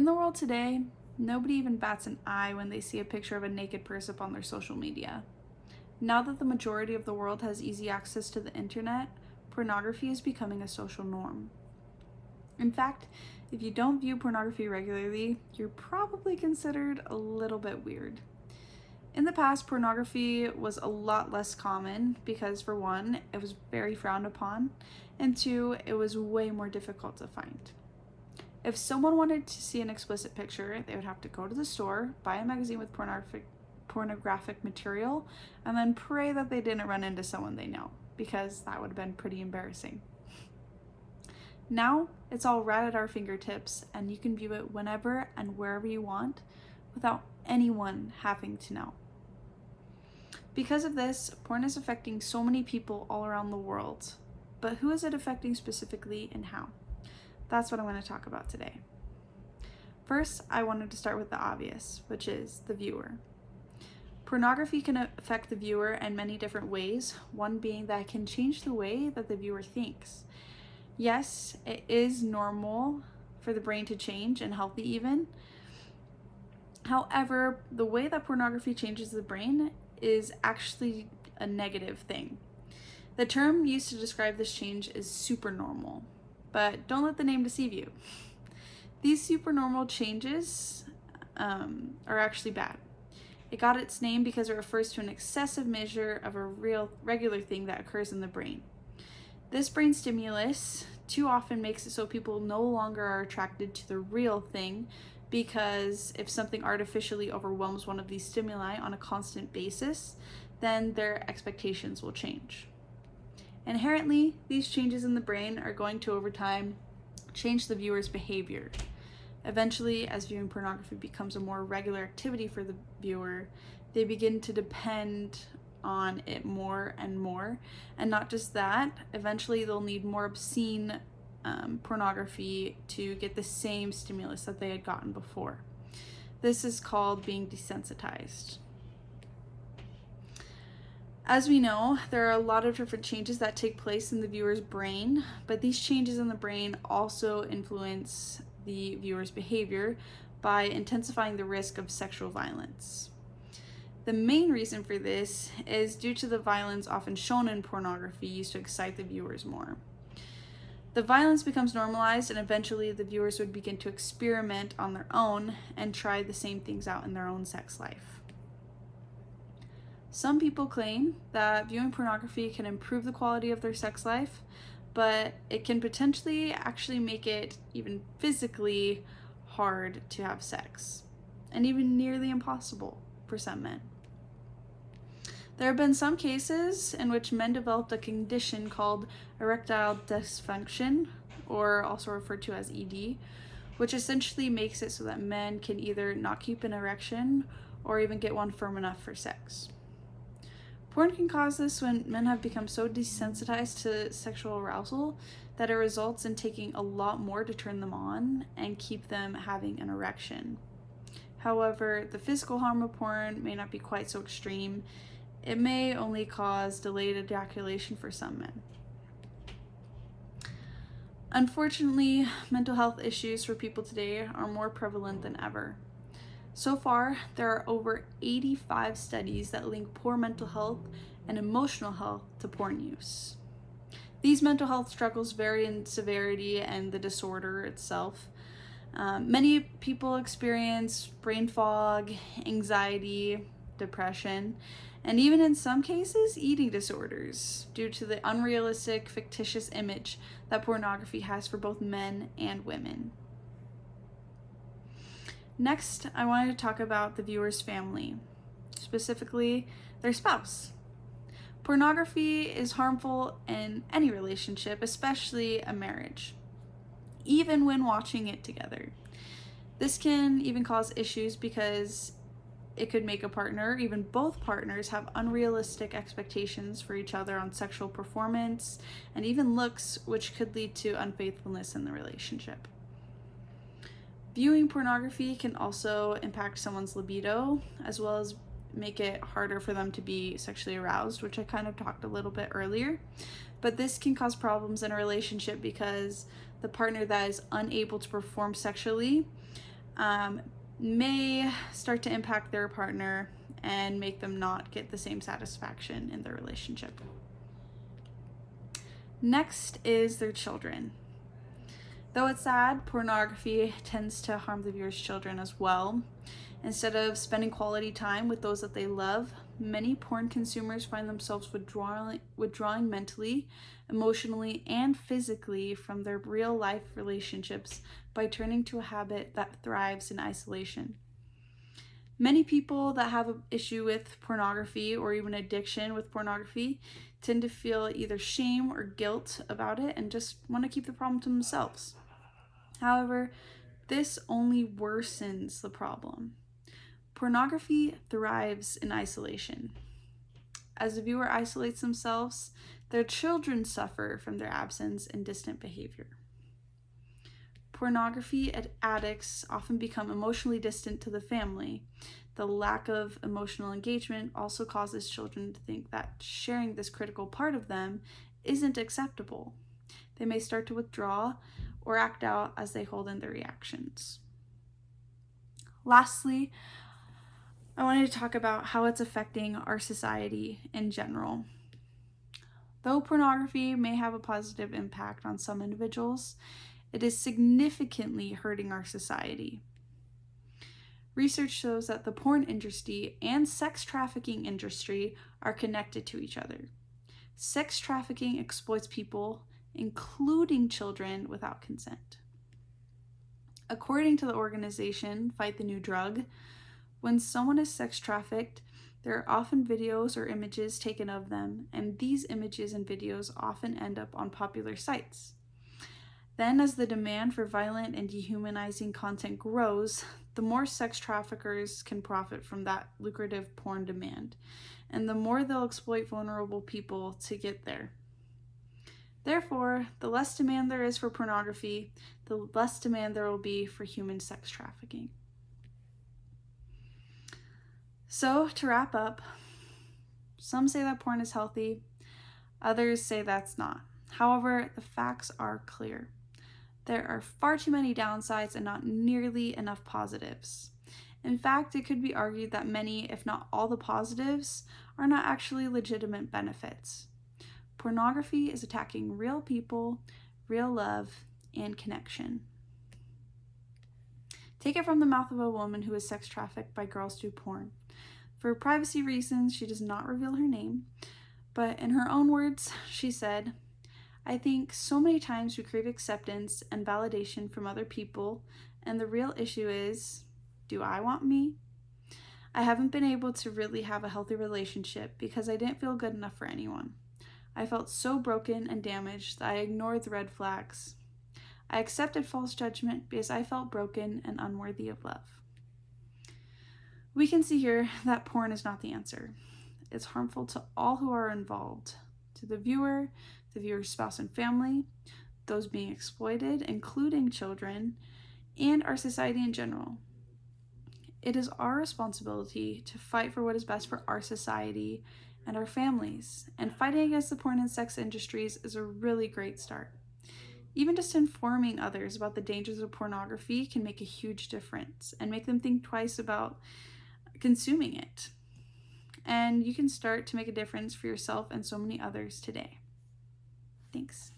In the world today, nobody even bats an eye when they see a picture of a naked person on their social media. Now that the majority of the world has easy access to the internet, pornography is becoming a social norm. In fact, if you don't view pornography regularly, you're probably considered a little bit weird. In the past, pornography was a lot less common because, for one, it was very frowned upon, and two, it was way more difficult to find. If someone wanted to see an explicit picture, they would have to go to the store, buy a magazine with pornographic material, and then pray that they didn't run into someone they know, because that would have been pretty embarrassing. Now, it's all right at our fingertips, and you can view it whenever and wherever you want without anyone having to know. Because of this, porn is affecting so many people all around the world. But who is it affecting specifically and how? That's what I'm going to talk about today. First, I wanted to start with the obvious, which is the viewer. Pornography can affect the viewer in many different ways, one being that it can change the way that the viewer thinks. Yes, it is normal for the brain to change and healthy even. However, the way that pornography changes the brain is actually a negative thing. The term used to describe this change is supernormal, but don't let the name deceive you. These supernormal changes are actually bad. It got its name because it refers to an excessive measure of a regular thing that occurs in the brain. This brain stimulus too often makes it so people no longer are attracted to the real thing, because if something artificially overwhelms one of these stimuli on a constant basis, then their expectations will change. Inherently, these changes in the brain are going to, over time, change the viewer's behavior. Eventually, as viewing pornography becomes a more regular activity for the viewer, they begin to depend on it more and more. And not just that, eventually they'll need more obscene pornography to get the same stimulus that they had gotten before. This is called being desensitized. As we know, there are a lot of different changes that take place in the viewer's brain, but these changes in the brain also influence the viewer's behavior by intensifying the risk of sexual violence. The main reason for this is due to the violence often shown in pornography used to excite the viewers more. The violence becomes normalized, and eventually the viewers would begin to experiment on their own and try the same things out in their own sex life. Some people claim that viewing pornography can improve the quality of their sex life, but it can potentially actually make it even physically hard to have sex, and even nearly impossible for some men. There have been some cases in which men developed a condition called erectile dysfunction, or also referred to as ED, which essentially makes it so that men can either not keep an erection or even get one firm enough for sex. Porn can cause this when men have become so desensitized to sexual arousal that it results in taking a lot more to turn them on and keep them having an erection. However, the physical harm of porn may not be quite so extreme. It may only cause delayed ejaculation for some men. Unfortunately, mental health issues for people today are more prevalent than ever. So far, there are over 85 studies that link poor mental health and emotional health to porn use. These mental health struggles vary in severity and the disorder itself. Many people experience brain fog, anxiety, depression, and even in some cases, eating disorders due to the unrealistic, fictitious image that pornography has for both men and women. Next, I wanted to talk about the viewer's family, specifically their spouse. Pornography is harmful in any relationship, especially a marriage, even when watching it together. This can even cause issues because it could make a partner, even both partners, have unrealistic expectations for each other on sexual performance and even looks, which could lead to unfaithfulness in the relationship. Viewing pornography can also impact someone's libido, as well as make it harder for them to be sexually aroused, which I kind of talked a little bit earlier. But this can cause problems in a relationship because the partner that is unable to perform sexually may start to impact their partner and make them not get the same satisfaction in their relationship. Next is their children. Though it's sad, pornography tends to harm the viewer's children as well. Instead of spending quality time with those that they love, many porn consumers find themselves withdrawing mentally, emotionally, and physically from their real life relationships by turning to a habit that thrives in isolation. Many people that have an issue with pornography or even addiction with pornography tend to feel either shame or guilt about it and just want to keep the problem to themselves. However, this only worsens the problem. Pornography thrives in isolation. As the viewer isolates themselves, their children suffer from their absence and distant behavior. Pornography addicts often become emotionally distant to the family. The lack of emotional engagement also causes children to think that sharing this critical part of them isn't acceptable. They may start to withdraw or act out as they hold in their reactions. Lastly, I wanted to talk about how it's affecting our society in general. Though pornography may have a positive impact on some individuals, it is significantly hurting our society. Research shows that the porn industry and sex trafficking industry are connected to each other. Sex trafficking exploits people, including children, without consent. According to the organization Fight the New Drug, when someone is sex trafficked, there are often videos or images taken of them, and these images and videos often end up on popular sites. Then, as the demand for violent and dehumanizing content grows, the more sex traffickers can profit from that lucrative porn demand, and the more they'll exploit vulnerable people to get there. Therefore, the less demand there is for pornography, the less demand there will be for human sex trafficking. So, to wrap up, some say that porn is healthy, others say that's not. However, the facts are clear. There are far too many downsides and not nearly enough positives. In fact, it could be argued that many, if not all the positives, are not actually legitimate benefits. Pornography is attacking real people, real love, and connection. Take it from the mouth of a woman who is sex trafficked by Girls Do Porn. For privacy reasons, she does not reveal her name, but in her own words, she said, "I think so many times we crave acceptance and validation from other people, and the real issue is, do I want me? I haven't been able to really have a healthy relationship because I didn't feel good enough for anyone. I felt so broken and damaged that I ignored the red flags. I accepted false judgment because I felt broken and unworthy of love." We can see here that porn is not the answer. It's harmful to all who are involved, to the viewer's spouse and family, those being exploited, including children, and our society in general. It is our responsibility to fight for what is best for our society and our families, and fighting against the porn and sex industries is a really great start. Even just informing others about the dangers of pornography can make a huge difference and make them think twice about consuming it. And you can start to make a difference for yourself and so many others today. Thanks.